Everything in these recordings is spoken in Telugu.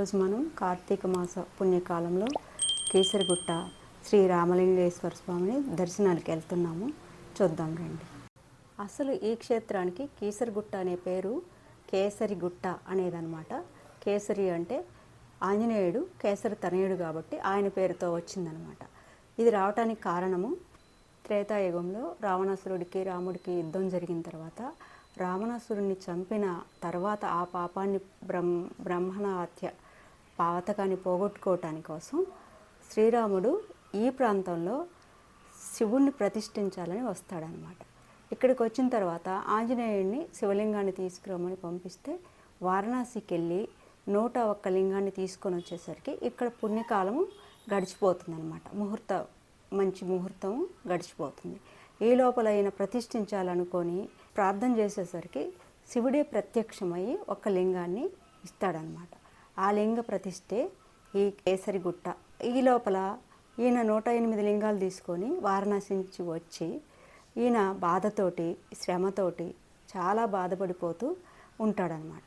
ఈరోజు మనం కార్తీక మాస పుణ్యకాలంలో కేసరిగుట్ట శ్రీ రామలింగేశ్వర స్వామిని దర్శనానికి వెళ్తున్నాము. చూద్దాం రండి. అసలు ఈ క్షేత్రానికి కేసరిగుట్ట అనే పేరు కేసరిగుట్ట అనేదన్నమాట. కేసరి అంటే ఆంజనేయుడు కేసరి తనయుడు కాబట్టి ఆయన పేరుతో వచ్చిందనమాట. ఇది రావటానికి కారణము త్రేతాయుగంలో రావణాసురుడికి రాముడికి యుద్ధం జరిగిన తర్వాత రావణాసురుడిని చంపిన తర్వాత ఆ పాపాన్ని బ్రహ్మణ హత్య పాతకాన్ని పోగొట్టుకోవటాని కోసం శ్రీరాముడు ఈ ప్రాంతంలో శివుణ్ణి ప్రతిష్ఠించాలని వస్తాడనమాట. ఇక్కడికి వచ్చిన తర్వాత ఆంజనేయుడిని శివలింగాన్ని తీసుకురమ్మని పంపిస్తే వారణాసికి వెళ్ళి 101 లింగాన్ని తీసుకొని వచ్చేసరికి ఇక్కడ పుణ్యకాలము గడిచిపోతుంది అనమాట. మంచి ముహూర్తం గడిచిపోతుంది. ఈ లోపల ఆయన ప్రతిష్ఠించాలనుకొని ప్రార్థన చేసేసరికి శివుడే ప్రత్యక్షమయ్యి ఒక లింగాన్ని ఇస్తాడనమాట. ఆ లింగ ప్రతిష్ఠే ఈ కేసరిగుట్ట. ఈ లోపల ఈయన 108 లింగాలు తీసుకొని వారణాసి నుంచి వచ్చి ఈయన బాధతోటి శ్రమతోటి చాలా బాధపడిపోతూ ఉంటాడనమాట.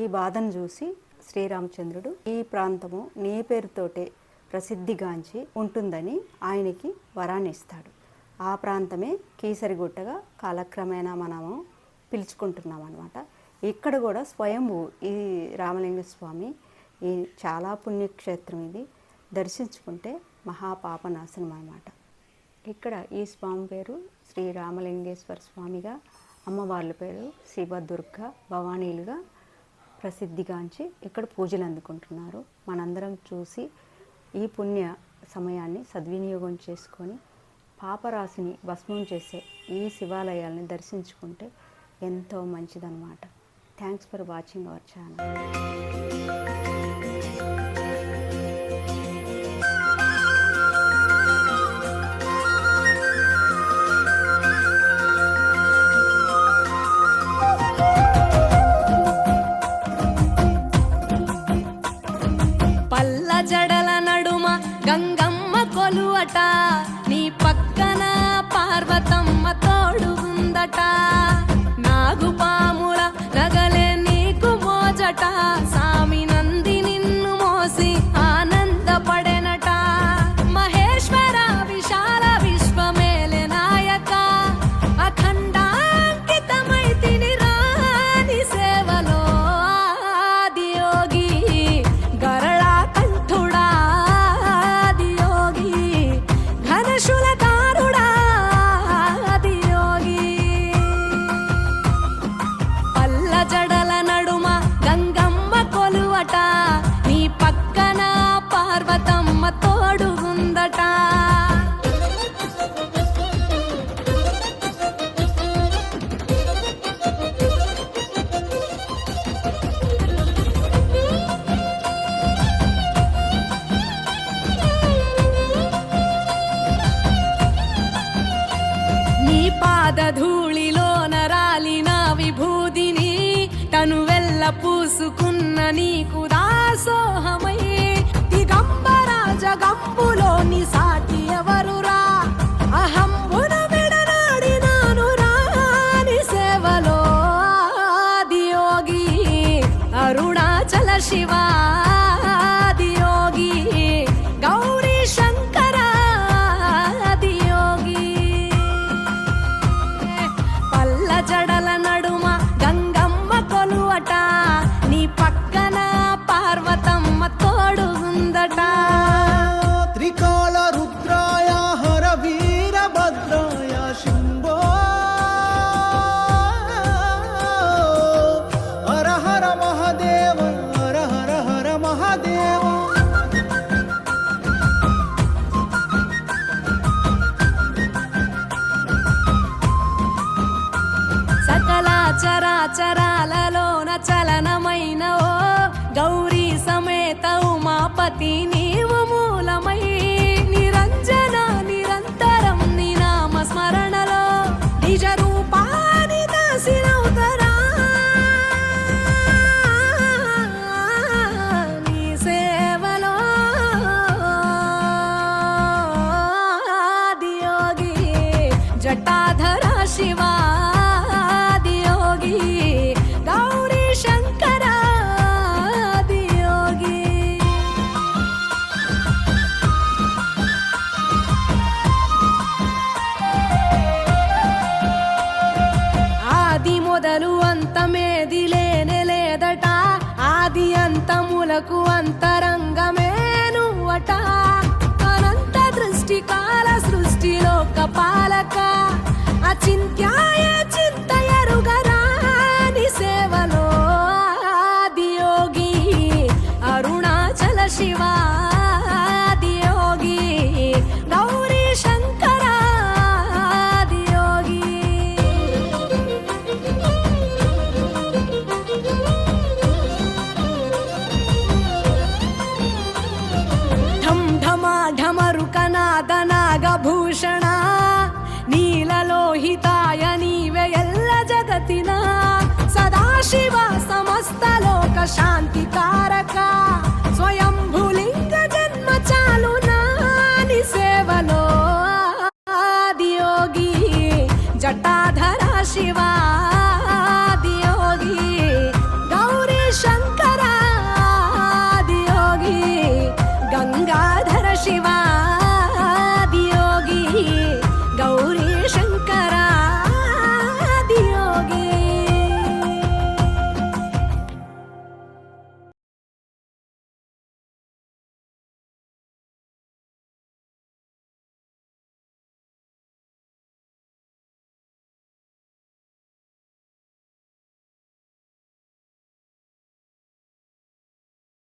ఈ బాధను చూసి శ్రీరామచంద్రుడు ఈ ప్రాంతము నీ పేరుతోటే ప్రసిద్ధిగాంచి ఉంటుందని ఆయనకి వరాన్ని ఇస్తాడు. ఆ ప్రాంతమే కేసరిగుట్టగా కాలక్రమేణా మనము పిలుచుకుంటున్నాం అనమాట. ఇక్కడ కూడా స్వయంభూ ఈ రామలింగ స్వామి ఈ చాలా పుణ్యక్షేత్రం. ఇది దర్శించుకుంటే మహాపాపనాశనం అనమాట. ఇక్కడ ఈ స్వామి పేరు శ్రీ రామలింగేశ్వర స్వామిగా, అమ్మవార్ల పేరు శివదుర్గ భవానీలుగా ప్రసిద్ధిగాంచి ఇక్కడ పూజలు అందుకుంటున్నారు. మనందరం చూసి ఈ పుణ్య సమయాన్ని సద్వినియోగం చేసుకొని పాపరాశిని భస్మం చేసే ఈ శివాలయాల్ని దర్శించుకుంటే ఎంతో మంచిదన్నమాట. Thanks for watching our channel. పల్ల జడల నడుమ గంగమ్మ కొలువట, నీ పక్కన పార్వతమ్మ తోడుగుందట. నాగుపాముల నగలే నీకు మోజట, సామి నంది నిన్ను మోసి ఆనందపడెనట. మహేశ్వర విశాల విశ్వమేలే నాయక, అఖండాంకితమైతిని రాని సేవలో. ఆదియోగి గరళా కంఠుడా, ఆదియోగి ఘనశూలధారుడా, ఆదియోగి. పల్ల జడల నడుమ గంగమ్మ కొలువట, నీ పక్కన పార్వతమ్మ తోడుగుందట. నీ పాదధూళిలో నరాలిన విభూదిని తనువెల్ల పూసుకున్న నీకు దాసోహమై, దిగంబర జగంబులో నీ సాటి ఎవరురా, అహంబున విడనాడినాను రాని సేవలో. ఆదియోగి అరుణాచల శివ, ఆదియోగి గౌరీ శంకర, ఆదియోగి. పల్ల జడల నడుమ గంగమ్మ కొలువట, నీ పక్కన పార్వతమ్మ తోడుగుందట. త్రికాల రుద్రాయ హర వీరభద్రాయ శంభో, హర హర మహాదేవ, హర హర హర మహాదేవ. సకల చరాచరాలలోన చలనమైన ఓ గౌరీ సమేత ఉమాపతి నీవు మూలమై, నిరంజన నిరంతరం నీ నామ స్మరణలో నిజ రూపాన్ని దాసినవుతరా. నీ సేవలో ఆదియోగి జటాధర శివ, ఆదియోగి గౌరీ శంకర, ఆదియోగి. మొదలు అంతమేది లేనే లేదట, ఆది అంతములకు అంతరంగమే నువ్వట. అనంత దృష్టి కాల సృష్టిలో కపాలక, అచింత్యాయ చింత ఎరుగరాని సేవలో ఆదియోగి అరుణాచల శివ, ఆదియోగి గౌరీ శంకర, ఆదియోగి. ఢం ఢమా ఢమరుకనాద నాగభూషణ, నీలలోహితాయ నీవే ఎల్ల జగతిన, సదాశివ సమస్త లోక శాంతికారక, స్వయంభులింగ జన్మ చాలు నాని సేవలో ఆదియోగి జటాధర శివ.